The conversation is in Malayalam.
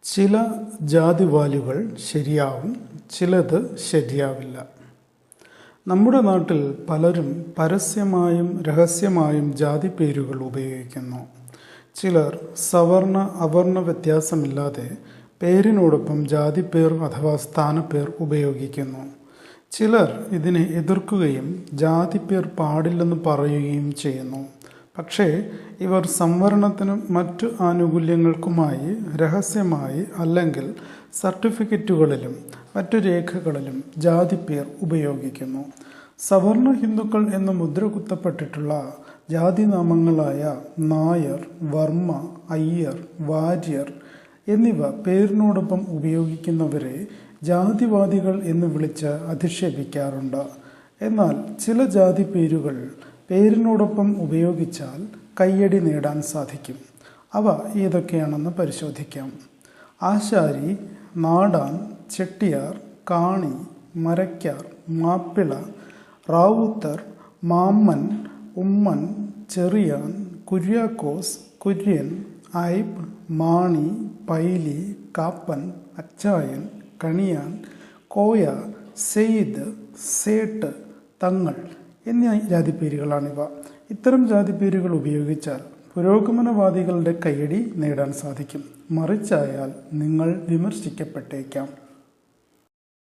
ചില ജാതിവാലുകൾ ശരിയാവും, ചിലത് ശരിയാവില്ല. നമ്മുടെ നാട്ടിൽ പലരും പരസ്യമായും രഹസ്യമായും ജാതിപ്പേരുകൾ ഉപയോഗിക്കുന്നു. ചിലർ സവർണ അവർണ വ്യത്യാസമില്ലാതെ പേരിനോടൊപ്പം ജാതിപ്പേർ അഥവാ സ്ഥാനപ്പേർ ഉപയോഗിക്കുന്നു. ചിലർ ഇതിനെ എതിർക്കുകയും ജാതിപ്പേർ പാടില്ലെന്ന് പറയുകയും ചെയ്യുന്നു. പക്ഷേ ഇവർ സംവരണത്തിനും മറ്റു ആനുകൂല്യങ്ങൾക്കുമായി രഹസ്യമായി അല്ലെങ്കിൽ സർട്ടിഫിക്കറ്റുകളിലും മറ്റു രേഖകളിലും ജാതിപ്പേർ ഉപയോഗിക്കുന്നു. സവർണ ഹിന്ദുക്കൾ എന്ന് മുദ്ര കുത്തപ്പെട്ടിട്ടുള്ള ജാതിനാമങ്ങളായ നായർ, വർമ്മ, അയ്യർ, വാര്യർ എന്നിവ പേരിനോടൊപ്പം ഉപയോഗിക്കുന്നവരെ ജാതിവാദികൾ എന്ന് വിളിച്ച് അധിക്ഷേപിക്കാറുണ്ട്. എന്നാൽ ചില ജാതിപ്പേരുകൾ പേരിനോടൊപ്പം ഉപയോഗിച്ചാൽ കയ്യടി നേടാൻ സാധിക്കും. അവ ഏതൊക്കെയാണെന്ന് പരിശോധിക്കാം. ആശാരി, നാടാൻ, ചെട്ടിയാർ, കാണി, മരയ്ക്കാർ, മാപ്പിള, റാവുത്തർ, മാമ്മൻ, ഉമ്മൻ, ചെറിയാൻ, കുര്യാക്കോസ്, കുര്യൻ, ഐബ്, മാണി, പൈലി, കാപ്പൻ, അച്ചായൻ, കണിയാൻ, കോയ, സെയ്ദ്, സേട്ട്, തങ്ങൾ എന്നീ ജാതിപ്പേരുകളാണിവ. ഇത്തരം ജാതിപ്പേരുകൾ ഉപയോഗിച്ചാൽ പുരോഗമനവാദികളുടെ കയ്യടി നേടാൻ സാധിക്കും. മറിച്ചായാൽ നിങ്ങൾ വിമർശിക്കപ്പെട്ടേക്കാം.